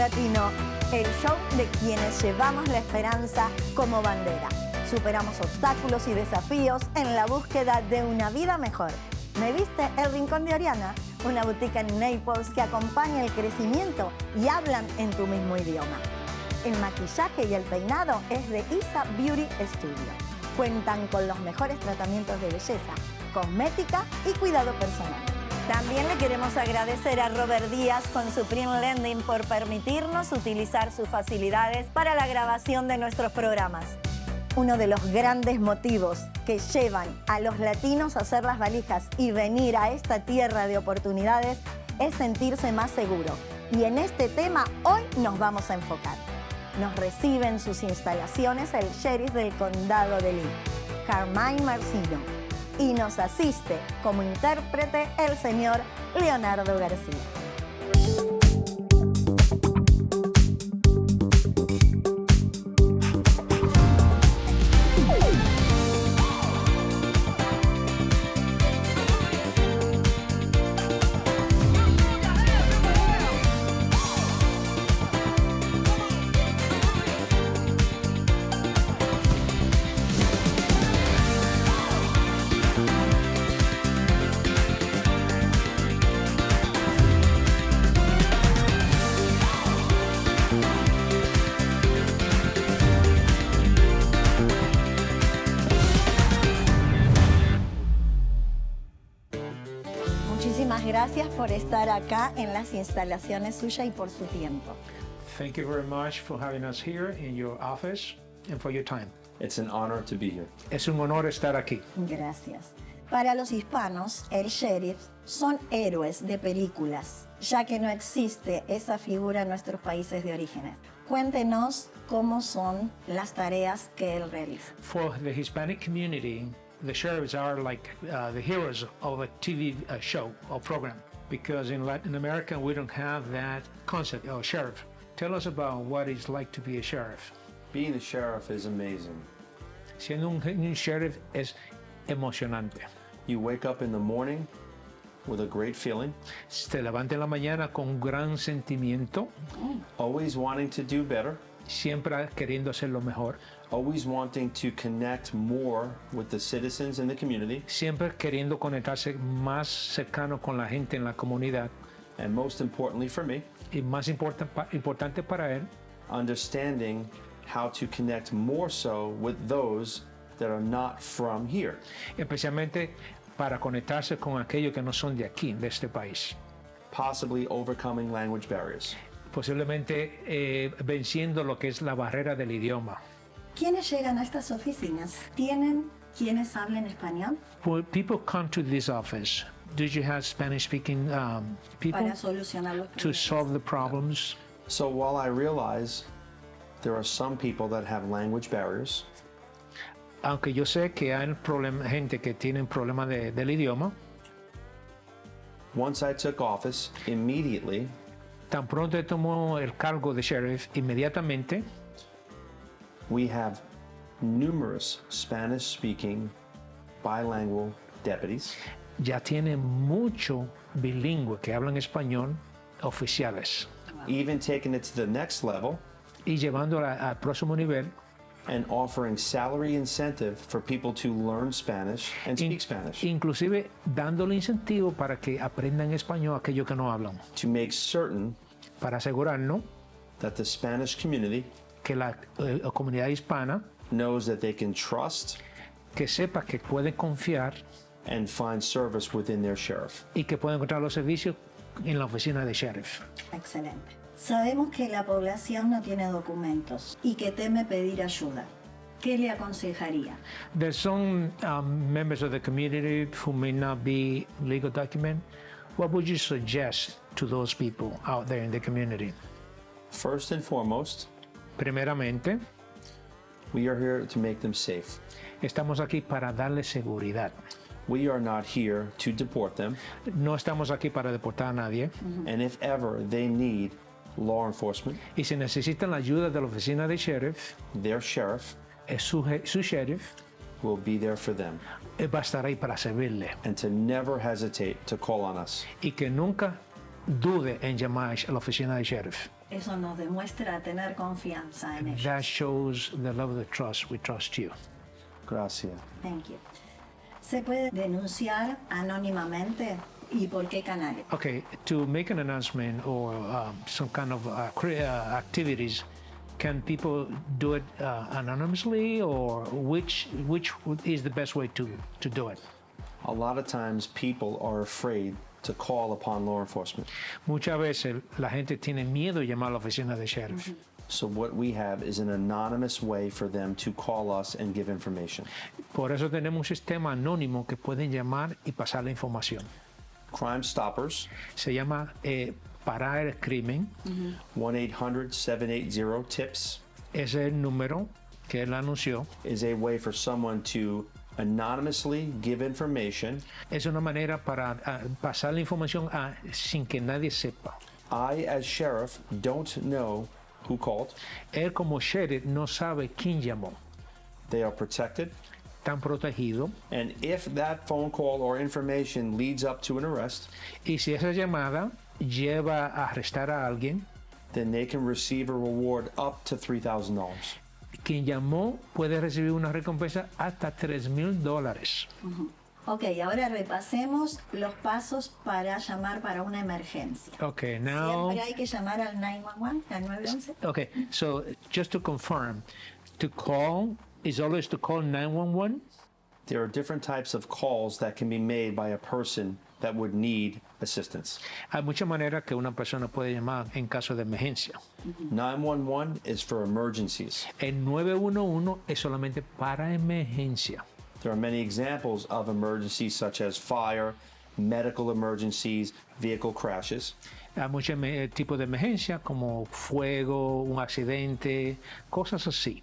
Latino, el show de quienes llevamos la esperanza como bandera. Superamos obstáculos y desafíos en la búsqueda de una vida mejor. ¿Me viste El Rincón de Oriana? Una boutique en Naples que acompaña el crecimiento y hablan en tu mismo idioma. El maquillaje y el peinado es de Isa Beauty Studio. Cuentan con los mejores tratamientos de belleza, cosmética y cuidado personal. También le queremos agradecer a Robert Díaz con su Print Lending por permitirnos utilizar sus facilidades para la grabación de nuestros programas. Uno de los grandes motivos que llevan a los latinos a hacer las valijas y venir a esta tierra de oportunidades es sentirse más seguro. Y en este tema hoy nos vamos a enfocar. Nos recibe en sus instalaciones el sheriff del condado de Lee, Carmine Marceno, y nos asiste como intérprete el señor Leonardo García. Muchísimas gracias por estar acá en las instalaciones suyas y por su tiempo. Thank you very much for having us here in your office and for your time. It's an honor to be here. Es un honor estar aquí. Gracias. Para los hispanos, el sheriff son héroes de películas, ya que no existe esa figura en nuestros países de origen. Cuéntenos cómo son las tareas que él realiza. For the Hispanic community, the sheriffs are like the heroes of a TV show or program, because in Latin America we don't have that concept of sheriff. Tell us about what it's like to be a sheriff. Being a sheriff is amazing. Siendo un sheriff es emocionante. You wake up in the morning with a great feeling, Se levanta en la mañana con un gran sentimiento, always wanting to do better, siempre queriendo hacer lo mejor, always wanting to connect more with the citizens in the community, siempre queriendo conectarse más cercano con la gente en la comunidad, and most importantly for me, y más importante para él, understanding how to connect more so with those that are not from here. especialmente para conectarse con aquellos que no son de aquí, de este país. Possibly overcoming language barriers. Posiblemente venciendo lo que es la barrera del idioma. ¿Quiénes llegan a estas oficinas? ¿Tienen quienes hablen español? When people come to this office, do you have Spanish-speaking people Para solucionar los to problemas. solve the problems? So while I realize there are some people that have language barriers, Aunque yo sé que hay gente que tienen problemas del idioma, once I took office, immediately tan pronto tomó el cargo de sheriff, inmediatamente we have numerous Spanish-speaking bilingual deputies, ya tiene mucho bilingüe que hablan español oficiales, even taking it to the next level y llevándola al próximo nivel, and offering salary incentive for people to learn Spanish and speak Spanish, inclusive dándole incentivo para que aprendan español aquellos que no hablan, to make certain para asegurarnos that the Spanish community que la comunidad hispana knows that they can trust que sepa que pueden confiar and find service within their sheriff. y que pueden encontrar los servicios en la oficina de sheriff. Excelente. Sabemos que la población no tiene documentos y que teme pedir ayuda. ¿Qué le aconsejaría? There's some members of the community who may not be legal document. What would you suggest to those people out there in the community? First and foremost, Primeramente, we are here to make them safe. estamos aquí para darles seguridad. We are not here to deport them, No estamos aquí para deportar a nadie. and if ever they need law enforcement, Y si necesitan la ayuda de la oficina de sheriff, their sheriff su sheriff will be there for them, va a estar ahí para servirle. and to never hesitate to call on us. Y que nunca dude en llamar a la oficina de sheriff. Eso nos demuestra tener confianza en ellos. That shows the love, the trust. We trust you. Gracias. Thank you. ¿Se puede denunciar anónimamente y por qué canales? Okay, to make an announcement or some kind of activities, can people do it anonymously, or which is the best way to do it? A lot of times people are afraid to call upon law enforcement. Muchas veces la gente tiene miedo de llamar a la oficina de sheriff. So what we have is an anonymous way for them to call us and give information. Por eso tenemos un sistema anónimo que pueden llamar y pasar la información. Crime Stoppers, Se llama Parar el Crimen. 1-800-780-TIPS Ese es el número que él anunció. is a way for someone to anonymously give information. Es una manera para pasar la información sin que nadie sepa. I, as sheriff, don't know who called. Él como sheriff no sabe quién llamó. They are protected. Están protegidos. And if that phone call or information leads up to an arrest, Y si esa llamada lleva a arrestar a alguien, then they can receive a reward up to $3,000. quien llamó puede recibir una recompensa hasta $3,000. Ok, ahora repasemos los pasos para llamar para una emergencia. Okay, now. Siempre hay que llamar al 911, al 911. Okay, so just to confirm, to call is always to call 911. There are different types of calls that can be made by a person that would need assistance. Hay muchas maneras que una persona puede llamar en caso de emergencia. 911 is for emergencies. El 911 es solamente para emergencia. There are many examples of emergencies such as fire, medical emergencies, vehicle crashes. Hay muchos tipos de emergencia como fuego, un accidente, cosas así.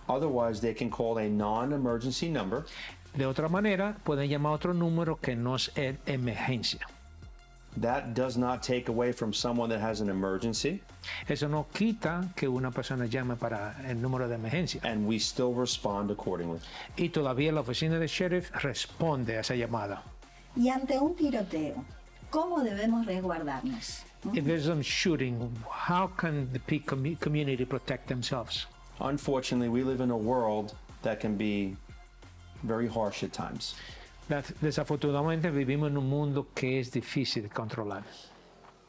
Otherwise, they can call a non-emergency number. De otra manera, pueden llamar a otro número que no es emergencia. That does not take away from someone that has an emergency, Eso no quita que una persona llame para el número de emergencia. and we still respond accordingly. Y todavía la oficina de sheriff responde a esa llamada. Y ante un tiroteo, ¿cómo debemos resguardarnos? If there's some shooting, how can the community protect themselves? Unfortunately, we live in a world that can be very harsh at times. Desafortunadamente vivimos en un mundo que es difícil de controlar.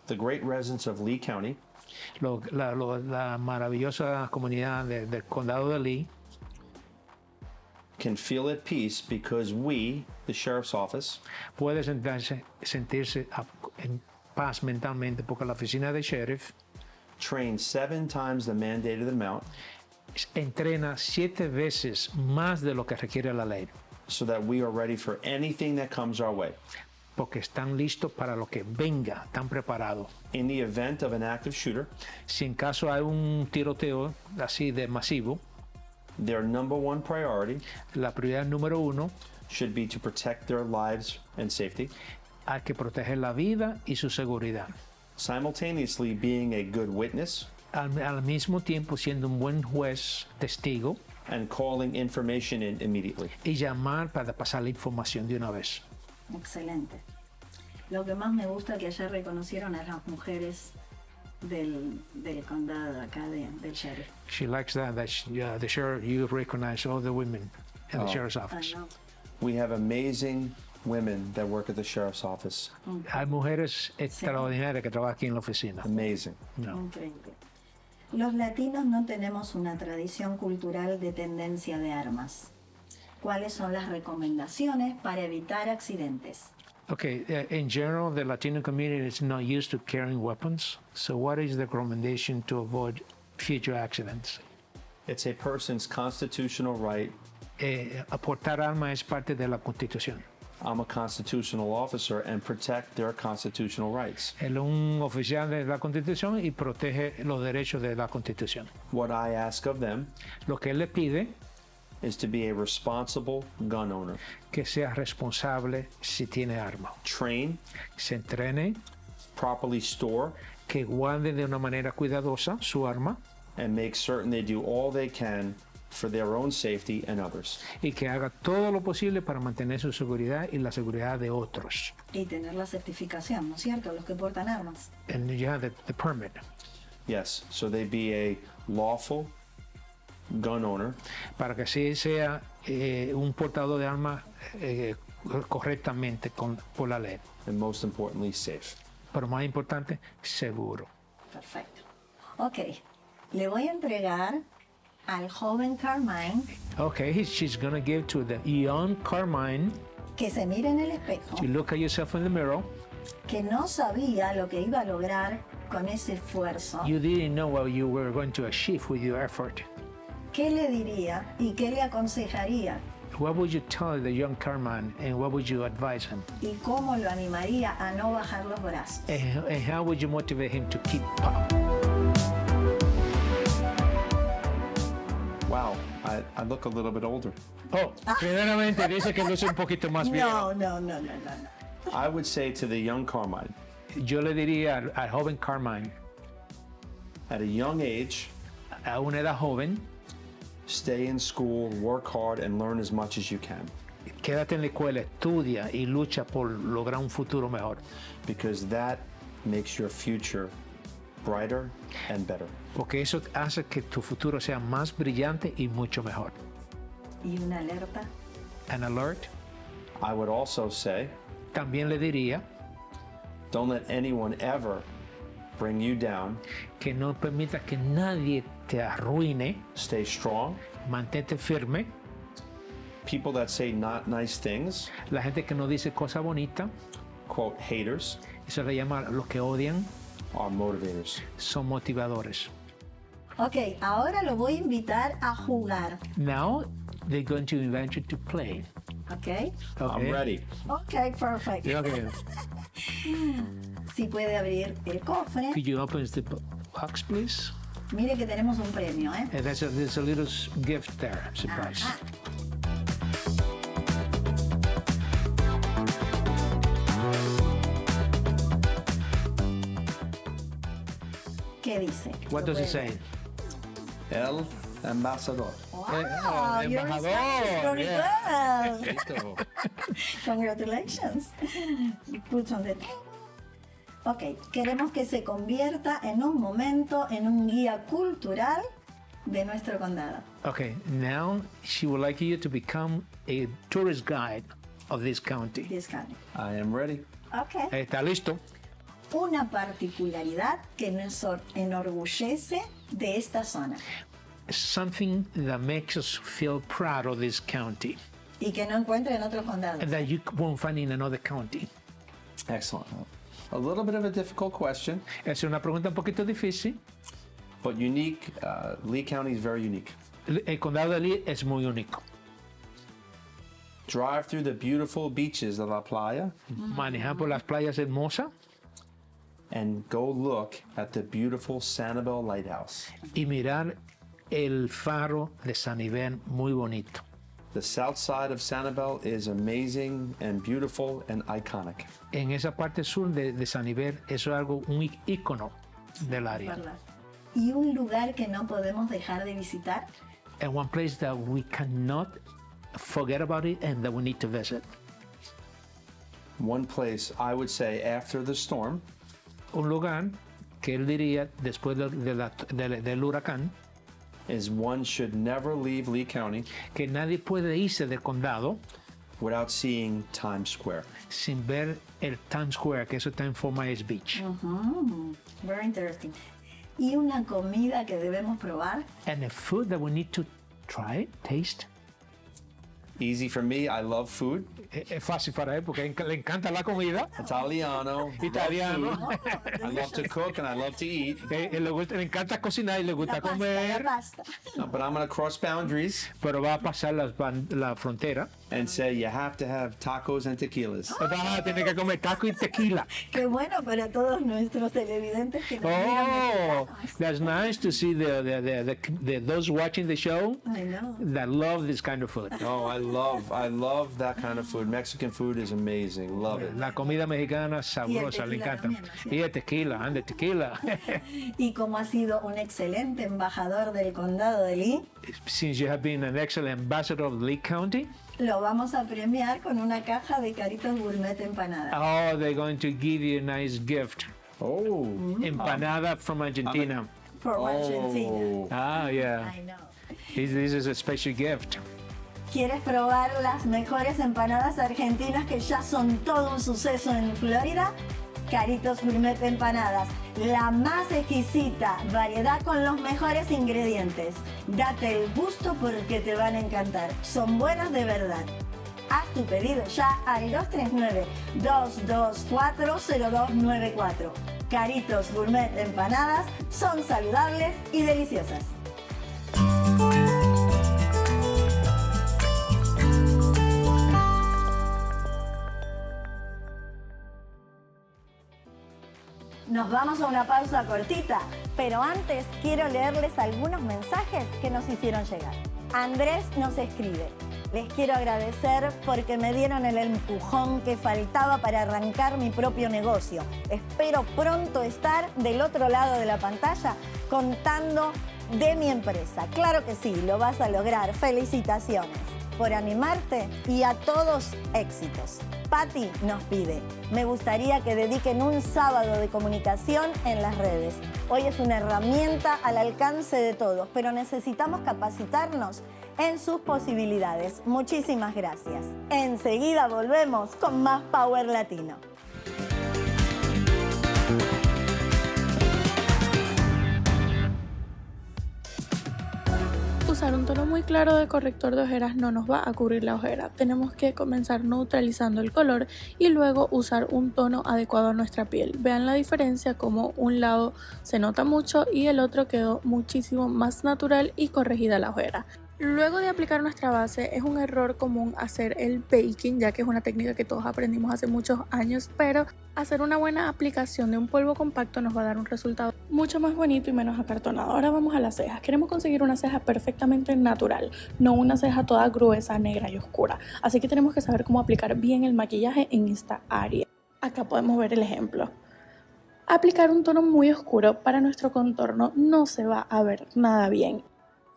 The great residents of Lee County La maravillosa comunidad del condado de Lee can feel at peace because we, the sheriff's office, puede sentirse en paz mentalmente porque la oficina de sheriff train 7 times the mandated amount entrena 7 veces más de lo que requiere la ley, so that we are ready for anything that comes our way. porque están listos para lo que venga, están preparados. In the event of an active shooter, Si en caso hay un tiroteo así de masivo, their number one priority la prioridad número 1 should be to protect their lives and safety, hay que proteger la vida y su seguridad. simultaneously being a good witness Al mismo tiempo siendo un buen juez, testigo, and calling information in immediately. y llamar para pasar la información de una vez. Excelente. Lo que más me gusta que ayer reconocieron a las mujeres del condado acá del sheriff. She likes that the sheriff, you recognize all the women in the sheriff's office. I know. We have amazing women that work at the sheriff's office. Hay mujeres extraordinarias que trabajan aquí en la oficina. Amazing. No. Increíble. Los latinos no tenemos una tradición cultural de tendencia de armas. ¿Cuáles son las recomendaciones para evitar accidentes? Okay, in general, the Latino community is not used to carrying weapons. So what is the recommendation to avoid future accidents? It's a person's constitutional right. Aportar armas es parte de la Constitución. I'm a constitutional officer and protect their constitutional rights. Él es un oficial de la Constitución y protege los derechos de la Constitución. What I ask of them Lo que él le pide is to be a responsible gun owner. que sea responsable si tiene arma, Train, se entrene, properly store, que guarde de una manera cuidadosa su arma and make certain they do all they can for their own safety and others. y que haga todo lo posible para mantener su seguridad y la seguridad de otros. Y tener la certificación, ¿no es cierto? Los que portan armas. And you have the permit. Yes, so they be a lawful gun owner, para que así sea un portador de armas correctamente por la ley. and most importantly, safe. Pero más importante, seguro. Perfecto. Ok, le voy a entregar al joven Carmine Okay, she's gonna give to the young Carmine. que se mire en el espejo, You look at yourself in the mirror. que no sabía lo que iba a lograr con ese esfuerzo. You didn't know what you were going to achieve with your effort. ¿Qué le diría y qué le aconsejaría? What would you tell the young Carmine, and what would you advise him? ¿Y cómo lo animaría a no bajar los brazos? And how would you motivate him to keep up? Wow, I look a little bit older. Oh, primeramente dice que luce un poquito más viejo. No. I would say to the young Carmine, Yo le diría al joven Carmine, at a young age, a una edad joven, stay in school, work hard, and learn as much as you can, quédate en la escuela, estudia y lucha por lograr un futuro mejor. because that makes your future brighter and better. Porque eso hace que tu futuro sea más brillante y mucho mejor. Y una alerta. An alert, I would also say, también le diría don't let anyone ever bring you down. que no permita que nadie te arruine, Stay strong. mantente firme. People that say not nice things, La gente que no dice cosas bonitas, quote, haters, eso le llama los que odian, are motivators. son motivadores. Ok, ahora lo voy a invitar a jugar. Now they're going to invite you to play. Ok. I'm ready. Ok, perfect. Okay. Si puede abrir el cofre. Could you open the box, please? Mire que tenemos un premio, ¿eh? And there's a little gift there, surprise. Ajá. ¿Qué dice? What does it say? El Ambassador. Wow, el you're embajador, very yeah. good. Listo. Congratulations. You put on the table. Ok, queremos que se convierta en un momento en un guía cultural de nuestro condado. Okay, now she would like you to become a tourist guide of this county. This county. I am ready. Ok. ¿Está listo? Una particularidad que nos enorgullece de esta zona Something that makes us feel proud of this county y que no encuentra en otros condados. and that you won't find in another county. Excellent. A little bit of a difficult question, Es una pregunta un poquito difícil. but unique. Lee County is very unique. El condado de Lee es muy único. Drive through the beautiful beaches of La Playa Manejar por las playas hermosas and go look at the beautiful Sanibel Lighthouse. y mirar el faro de Sanibel, muy bonito. The south side of Sanibel is amazing and beautiful and iconic. En esa parte sur de Sanibel, eso es algo, un ícono del área. ¿Verdad? Y un lugar que no podemos dejar de visitar. And one place that we cannot forget about it and that we need to visit. One place I would say after the storm Un lugar que él diría después del huracán, is one should never leave Lee County que nadie puede irse del condado without seeing Times Square. sin ver el Times Square, que eso está en Fort Beach. Very interesting. Y una comida que debemos probar. And the food that we need to try, taste. Easy for me, I love food. Es fácil para él porque le encanta la comida. Italiano. Italiano. love food. I love to cook and I love to eat. Le encanta cocinar y le gusta La comer, pasta. But I'm going to cross boundaries pero va a pasar la frontera. and say you have to have tacos and tequilas. Va a tener que comer taco y tequila. Qué bueno para todos nuestros televidentes que nos miran Oh, mexicanos. that's nice to see those watching the show I know. that love this kind of food. Oh, I love that kind of food. Mexican food is amazing. Love it. La comida mexicana sabrosa, le tequila encanta. también, ¿no? Y el tequila, and the tequila. Y como ha sido un excelente embajador del condado de Lee, Since you have been an excellent ambassador of Lee County, lo vamos a premiar con una caja de Caritos Gourmet empanadas. oh, they're going to give you a nice gift Oh. Empanada from Argentina. From Argentina. Ah, yeah. I know. This is a special gift. ¿Quieres probar las mejores empanadas argentinas que ya son todo un suceso en Florida? Caritos Gourmet Empanadas, la más exquisita variedad con los mejores ingredientes. Date el gusto porque te van a encantar. Son buenas de verdad. Haz tu pedido ya al 239-224-0294. Caritos Gourmet Empanadas son saludables y deliciosas. Nos vamos a una pausa cortita, pero antes quiero leerles algunos mensajes que nos hicieron llegar. Andrés nos escribe: les quiero agradecer porque me dieron el empujón que faltaba para arrancar mi propio negocio. Espero pronto estar del otro lado de la pantalla contando de mi empresa. Claro que sí, lo vas a lograr. Felicitaciones por animarte y a todos éxitos. Patti nos pide: me gustaría que dediquen un sábado de comunicación en las redes. Hoy es una herramienta al alcance de todos, pero necesitamos capacitarnos en sus posibilidades. Muchísimas gracias. Enseguida volvemos con más Power Latino. Usar un tono muy claro de corrector de ojeras no nos va a cubrir la ojera. Tenemos que comenzar neutralizando el color y luego usar un tono adecuado a nuestra piel. Vean la diferencia, como un lado se nota mucho y el otro quedó muchísimo más natural y corregida la ojera. Luego de aplicar nuestra base, es un error común hacer el baking, ya que es una técnica que todos aprendimos hace muchos años, pero hacer una buena aplicación de un polvo compacto nos va a dar un resultado mucho más bonito y menos acartonado. Ahora vamos a las cejas. Queremos conseguir una ceja perfectamente natural, no una ceja toda gruesa, negra y oscura. Así que tenemos que saber cómo aplicar bien el maquillaje en esta área. Acá podemos ver el ejemplo. Aplicar un tono muy oscuro para nuestro contorno no se va a ver nada bien.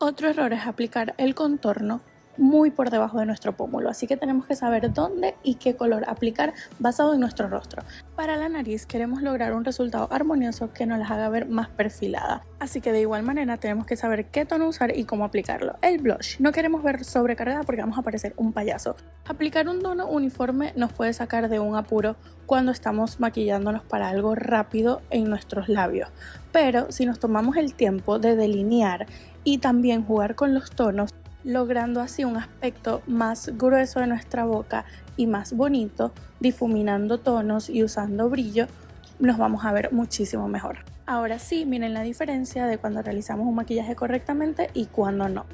Otro error es aplicar el contorno muy por debajo de nuestro pómulo, así que tenemos que saber dónde y qué color aplicar basado en nuestro rostro. Para la nariz queremos lograr un resultado armonioso que nos las haga ver más perfilada, así que de igual manera tenemos que saber qué tono usar y cómo aplicarlo. El blush, no queremos ver sobrecargada porque vamos a parecer un payaso. Aplicar un tono uniforme nos puede sacar de un apuro cuando estamos maquillándonos para algo rápido en nuestros labios, pero si nos tomamos el tiempo de delinear y también jugar con los tonos, logrando así un aspecto más grueso de nuestra boca y más bonito, difuminando tonos y usando brillo, nos vamos a ver muchísimo mejor. Ahora sí, miren la diferencia de cuando realizamos un maquillaje correctamente y cuando no.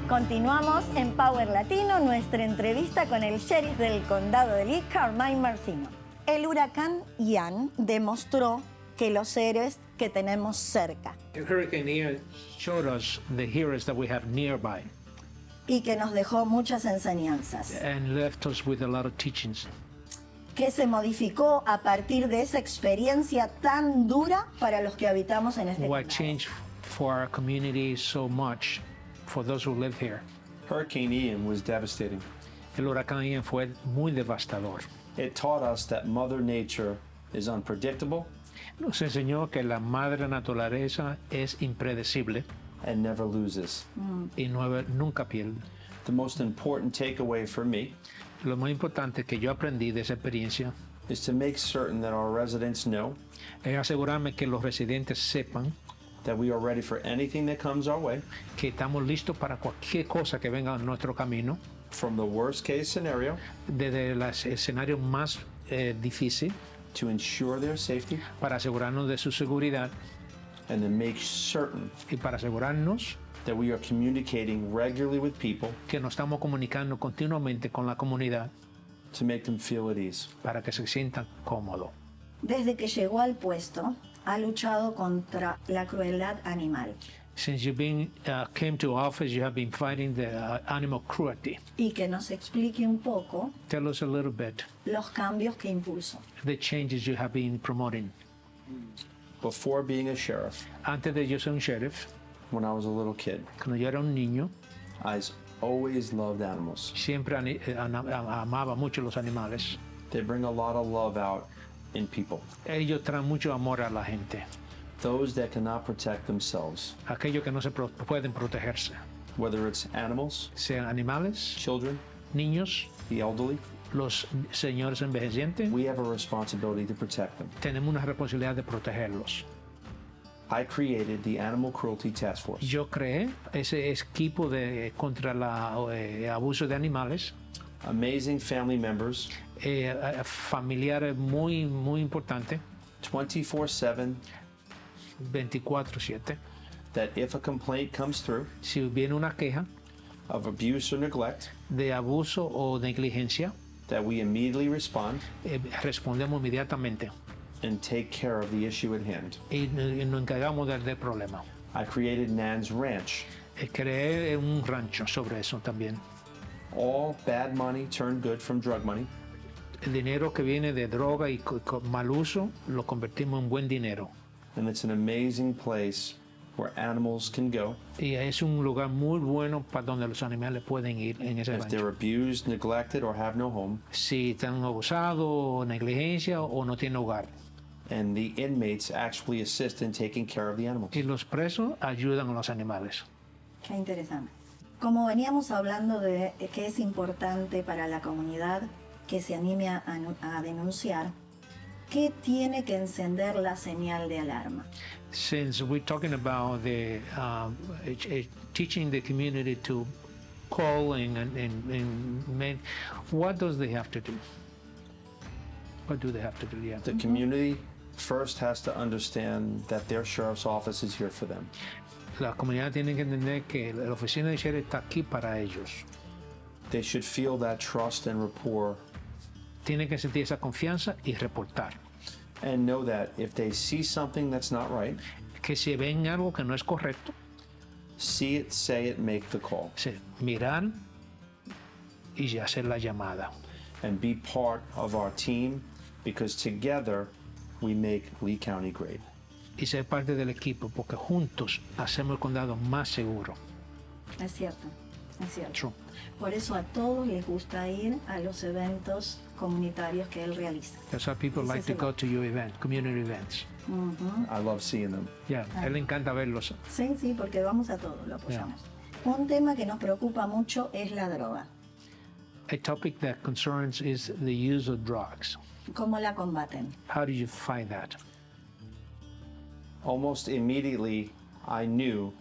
Continuamos en Power Latino, nuestra entrevista con el sheriff del condado de Lee, Carmine Marceno. El huracán Ian demostró que los héroes que tenemos cerca Hurricane Ian showed us the heroes that we have nearby y que nos dejó muchas enseñanzas, and left us with a lot of teachings. que se modificó a partir de esa experiencia tan dura para los que habitamos en este What condado. changed for our community so much for those who live here. Hurricane Ian was devastating. El huracán Ian fue muy devastador. It taught us that Mother Nature is unpredictable Nos enseñó que la madre naturaleza es impredecible and never loses. y nunca pierde. The most important takeaway for me Lo más importante que yo aprendí de esa experiencia is to make certain that our residents know es asegurarme que los residentes sepan that we are ready for anything that comes our way, que estamos listos para cualquier cosa que venga a nuestro camino, from the worst case scenario desde el escenario más difícil, to ensure their safety, para asegurarnos de su seguridad and to make certain y para asegurarnos that we are communicating regularly with people que nos estamos comunicando continuamente con la comunidad to make them feel at ease. para que se sientan cómodos. Desde que llegó al puesto, ha luchado contra la crueldad animal Since you came to office, you have been fighting the animal cruelty. y que nos explique un poco Tell us a little bit los cambios que impulsó. the changes you have been promoting. Before being a sheriff, Antes de yo ser un sheriff, when I was a little kid, cuando yo era un niño, I always loved animals. siempre amaba mucho los animales. They bring a lot of love out in people. Ellos traen mucho amor a la gente. Those that cannot protect themselves, Aquellos que no se pueden protegerse, whether it's animals, sean animales, children, niños, the elderly, los señores envejecientes, we have a responsibility to protect them. tenemos una responsabilidad de protegerlos. I created the Animal Cruelty Task Force. Yo creé ese equipo contra el abuso de animales, Amazing family members, familiares muy importantes, 24/7, 24/7. that if a complaint comes through Si viene una queja of abuse or neglect, de abuso o negligencia, that we immediately respond respondemos inmediatamente and take care of the issue at hand. y nos encargamos del problema. I created Nan's Ranch. Creé un rancho sobre eso también. All bad money turned good from drug money. El dinero que viene de droga y mal uso lo convertimos en buen dinero. And it's an amazing place where animals can go Y es un lugar muy bueno para donde los animales pueden ir en ese if they're rancho. abused, neglected, or have no home. Si están abusados, negligencia o no tienen hogar. And the inmates actually assist in taking care of the animals. Y los presos ayudan a los animales. Qué interesante. Como veníamos hablando de que es importante para la comunidad que se anime a denunciar, ¿qué tiene que encender la señal de alarma? Since we're talking about teaching the community to call what does they have to do? What do they have to do? Yeah. The community first has to understand that their sheriff's office is here for them. La comunidad tiene que entender que la oficina de sheriff está aquí para ellos. They should feel that trust and rapport Tienen que sentir esa confianza y reportar. and know that if they see something that's not right, Que si ven algo que no es correcto, see it, say it, make the call, mirar y hacer la llamada. and be part of our team because together we make Lee County great. Y ser parte del equipo, porque juntos hacemos el condado más seguro. Es cierto, es cierto. True. Por eso a todos les gusta ir a los eventos comunitarios que él realiza. That's why people like to go to your event, community events. I love seeing them. Yeah, a él le encanta verlos. Sí, sí, porque vamos a todo, lo apoyamos. Un tema que nos preocupa mucho es la droga. A topic that concerns is the use of drugs. ¿Cómo la combaten? How do you fight that? Almost immediately, I knew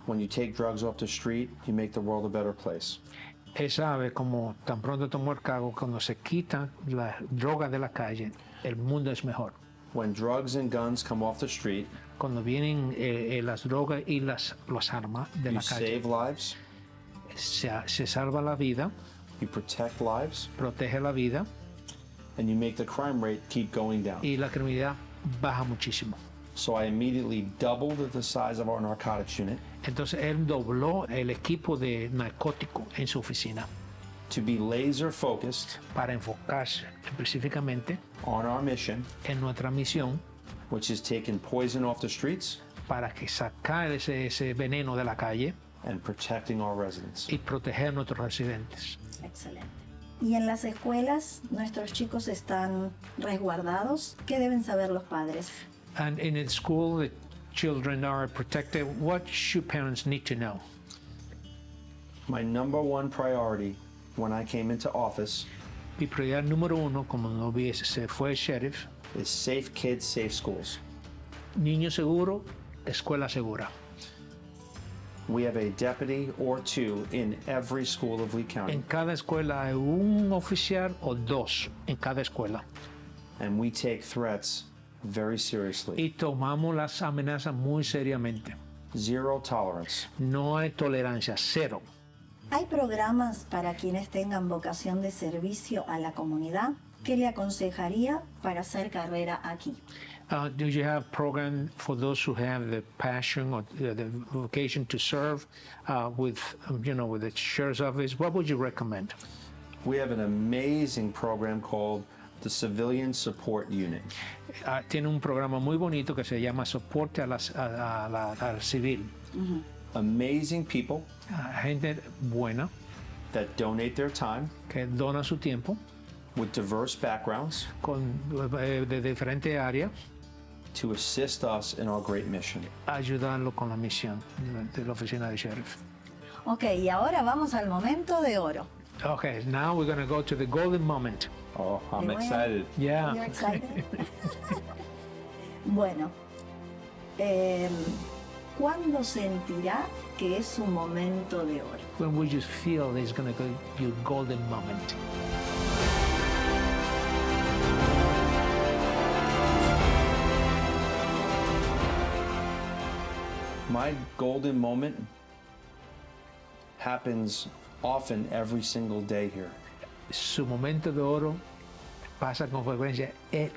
when you take drugs off the street, you make the world a better place. Él sabe como tan pronto tomó el cargo, cuando se quita la droga de la calle, el mundo es mejor. When drugs and guns come off the street, Cuando vienen las drogas y las armas de you la calle, save lives, se salva la vida, you protect lives, protege la vida and you make the crime rate keep going down. y la criminalidad baja muchísimo. So I immediately doubled the size of our narcotics unit Entonces él dobló el equipo de narcótico en su oficina to be laser focused para enfocarse específicamente on our mission, en nuestra misión which is taking poison off the streets para que sacar ese veneno de la calle and protecting our residents. y proteger a nuestros residentes. Excelente. ¿Y en las escuelas nuestros chicos están resguardados? ¿Qué deben saber los padres? And in the school, the children are protected. What should parents need to know? My number one priority when I came into office Mi prioridad número uno, como no se fue el sheriff, is safe kids, safe schools. niño seguro, escuela segura. We have a deputy or two in every school of Lee County, En cada escuela hay un oficial o dos en cada escuela. and we take threats very seriously. Y tomamos las amenazas muy seriamente. Zero tolerance. No hay tolerancia, cero. ¿Hay programas para quienes tengan vocación de servicio a la comunidad? ¿Qué le aconsejaría para hacer carrera aquí? Do you have program for those who have the passion or the vocation to serve with the sheriff's office? What would you recommend? We have an amazing program called the Civilian Support Unit. Tiene un programa muy bonito que se llama Soporte al Civil. Amazing people Gente buena that donate their time que dona su tiempo with diverse backgrounds de diferentes áreas to assist us in our great mission. a ayudarlo con la misión de la oficina de sheriff. Ok, y ahora vamos al momento de oro. Okay, now we're going to go to the golden moment. Oh, I'm Qué bueno. excited. Yeah. You're excited? Bueno, ¿cuándo sentirá que es su momento de oro? When would you feel there's going to be your golden moment? My golden moment happens often every single day here. Su momento de oro pasa con frecuencia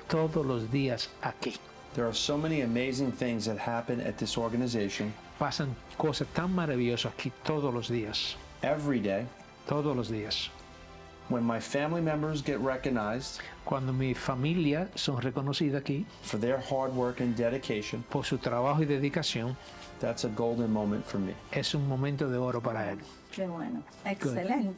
todos los días aquí. There are so many amazing things that happen at this organization Pasan cosas tan maravillosas aquí todos los días. every day. Todos los días. When my family members get recognized Cuando mi familia son reconocidas aquí for their hard work and dedication, por su trabajo y dedicación, that's a golden moment for me. es un momento de oro para él. Qué bueno, excelente.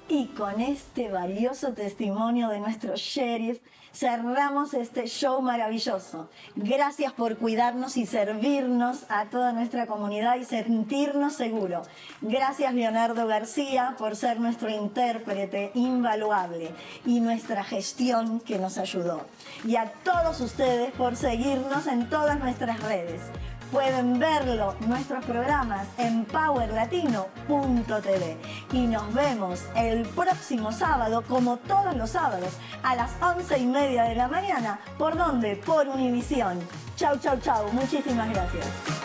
Y con este valioso testimonio de nuestro sheriff, cerramos este show maravilloso. Gracias por cuidarnos y servirnos a toda nuestra comunidad y sentirnos seguros. Gracias, Leonardo García, por ser nuestro intérprete invaluable y nuestra gestión que nos ayudó. Y a todos ustedes por seguirnos en todas nuestras redes. Pueden verlo, nuestros programas, en powerlatino.tv. Y nos vemos el próximo sábado, como todos los sábados, a las 11:30 de la mañana. ¿Por dónde? Por Univisión. Chau, chau, chau. Muchísimas gracias.